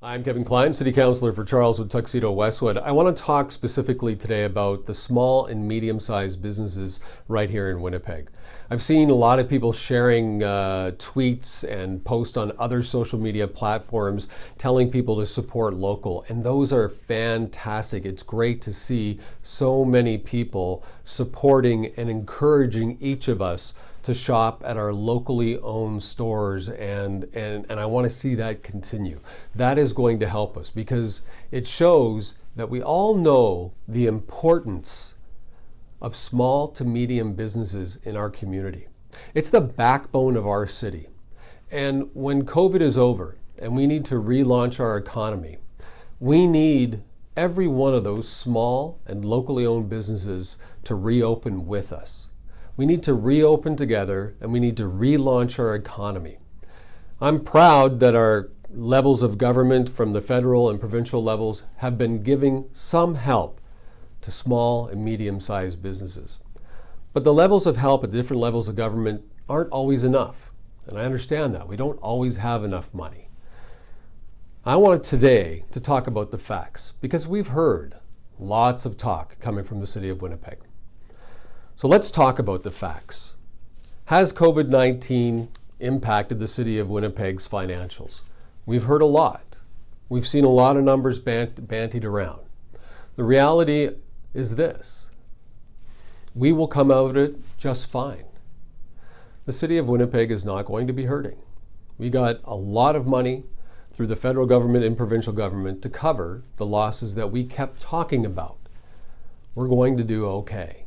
I'm Kevin Klein, City Councillor for Charleswood-Tuxedo, Westwood. I want to talk specifically today about the small and medium-sized businesses right here in Winnipeg. I've seen a lot of people sharing tweets and posts on other social media platforms telling people to support local, and those are fantastic. It's great to see so many people supporting and encouraging each of us to shop at our locally owned stores, and I want to see that continue. That is going to help us because it shows that we all know the importance of small to medium businesses in our community. It's the backbone of our city. And when COVID is over and we need to relaunch our economy, we need every one of those small and locally owned businesses to reopen with us. We need to reopen together and we need to relaunch our economy. I'm proud that our levels of government from the federal and provincial levels have been giving some help to small and medium-sized businesses. But the levels of help at different levels of government aren't always enough. And I understand that. We don't always have enough money. I wanted today to talk about the facts because we've heard lots of talk coming from the city of Winnipeg. So let's talk about the facts. Has COVID-19 impacted the city of Winnipeg's financials? We've heard a lot. We've seen a lot of numbers bantied around. The reality is this: we will come out of it just fine. The city of Winnipeg is not going to be hurting. We got a lot of money through the federal government and provincial government to cover the losses that we kept talking about. We're going to do okay.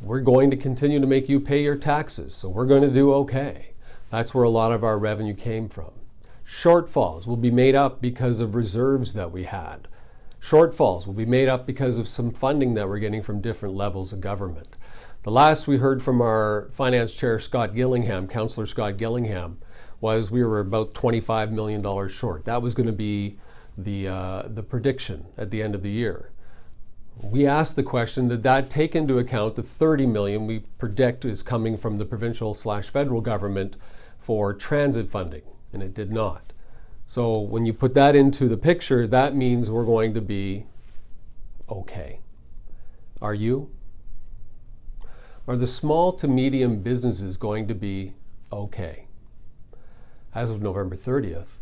We're going to continue to make you pay your taxes, so we're going to do okay. That's where a lot of our revenue came from. Shortfalls will be made up because of reserves that we had. Shortfalls will be made up because of some funding that we're getting from different levels of government. The last we heard from our finance chair, Councillor Scott Gillingham, was we were about $25 million short. That was going to be the prediction at the end of the year. We asked the question, did that take into account the $30 million we predict is coming from the provincial/federal government for transit funding? And it did not. So when you put that into the picture, that means we're going to be okay. Are you? Are the small to medium businesses going to be okay? As of November 30th,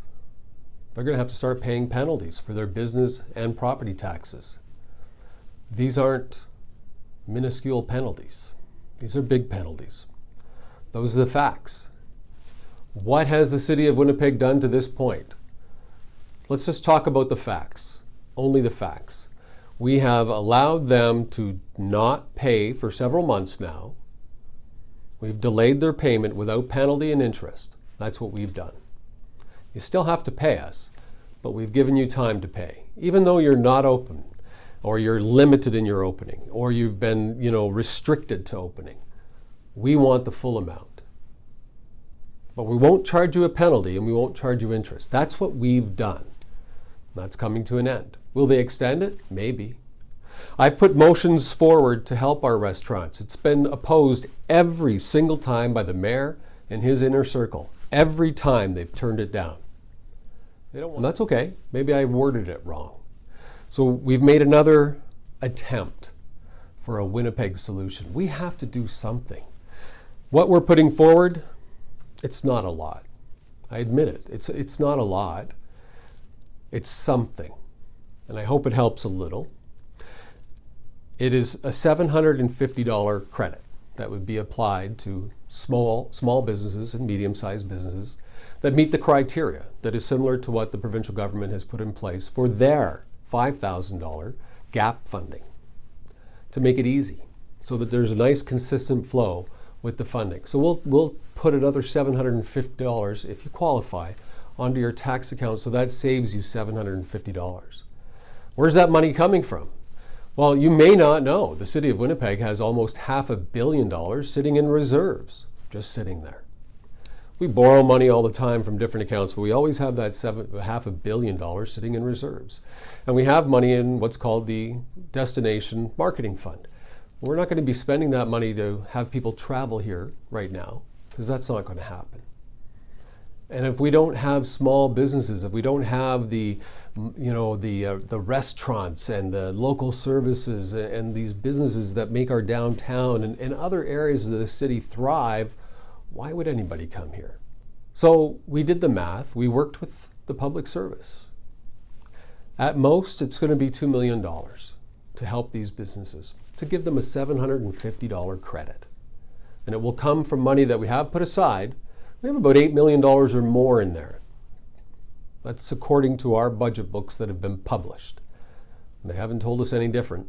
they're going to have to start paying penalties for their business and property taxes. These aren't minuscule penalties. These are big penalties. Those are the facts. What has the city of Winnipeg done to this point? Let's just talk about the facts, only the facts. We have allowed them to not pay for several months now. We've delayed their payment without penalty and interest. That's what we've done. You still have to pay us, but we've given you time to pay, even though you're not open, or you're limited in your opening, or you've been, restricted to opening. We want the full amount. But we won't charge you a penalty and we won't charge you interest. That's what we've done. That's coming to an end. Will they extend it? Maybe. I've put motions forward to help our restaurants. It's been opposed every single time by the mayor and his inner circle. Every time they've turned it down. And that's okay. Maybe I worded it wrong. So we've made another attempt for a Winnipeg solution. We have to do something. What we're putting forward, it's not a lot. I admit it. It's not a lot. It's something. And I hope it helps a little. It is a $750 credit that would be applied to small businesses and medium-sized businesses that meet the criteria that is similar to what the provincial government has put in place for their $5,000 gap funding, to make it easy so that there's a nice consistent flow with the funding. So we'll put another $750 if you qualify onto your tax account, so that saves you $750. Where's that money coming from? Well, you may not know the city of Winnipeg has almost $500 million sitting in reserves, just sitting there. We borrow money all the time from different accounts, but we always have that $500 million sitting in reserves. And we have money in what's called the Destination Marketing Fund. We're not going to be spending that money to have people travel here right now, because that's not going to happen. And if we don't have small businesses, if we don't have the restaurants and the local services and these businesses that make our downtown and other areas of the city thrive, why would anybody come here? So we did the math. We worked with the public service. At most, it's going to be $2 million to help these businesses, to give them a $750 credit. And it will come from money that we have put aside. We have about $8 million or more in there. That's according to our budget books that have been published. They haven't told us any different.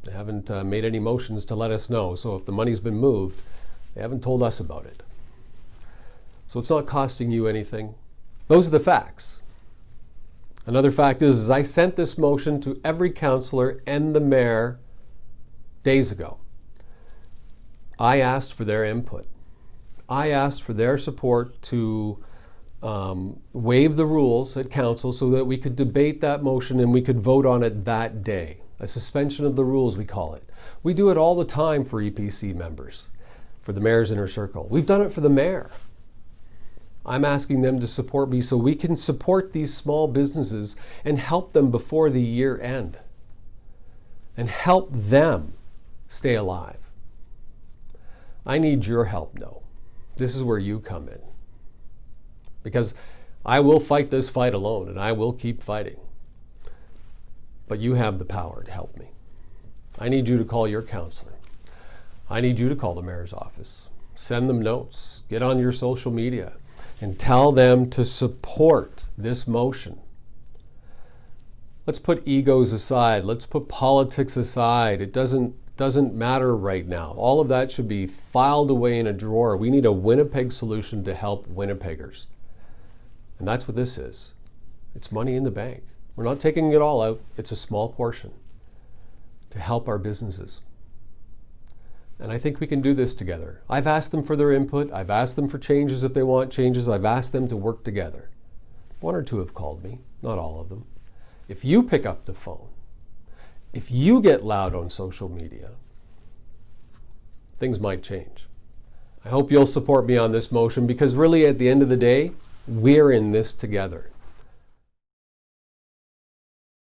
They haven't made any motions to let us know. So if the money's been moved, they haven't told us about it. So it's not costing you anything. Those are the facts. Another fact is I sent this motion to every councillor and the mayor days ago. I asked for their input. I asked for their support to waive the rules at council so that we could debate that motion and we could vote on it that day. A suspension of the rules, we call it. We do it all the time for EPC members, for the mayor's inner circle. We've done it for the mayor. I'm asking them to support me so we can support these small businesses and help them before the year end and help them stay alive. I need your help, though. This is where you come in. Because I will fight this fight alone and I will keep fighting. But you have the power to help me. I need you to call your councillor. I need you to call the mayor's office. Send them notes. Get on your social media and tell them to support this motion. Let's put egos aside. Let's put politics aside. It doesn't matter right now. All of that should be filed away in a drawer. We need a Winnipeg solution to help Winnipeggers. And that's what this is. It's money in the bank. We're not taking it all out. It's a small portion to help our businesses. And I think we can do this together. I've asked them for their input. I've asked them for changes if they want changes. I've asked them to work together. One or two have called me, not all of them. If you pick up the phone, if you get loud on social media, things might change. I hope you'll support me on this motion because really at the end of the day, we're in this together.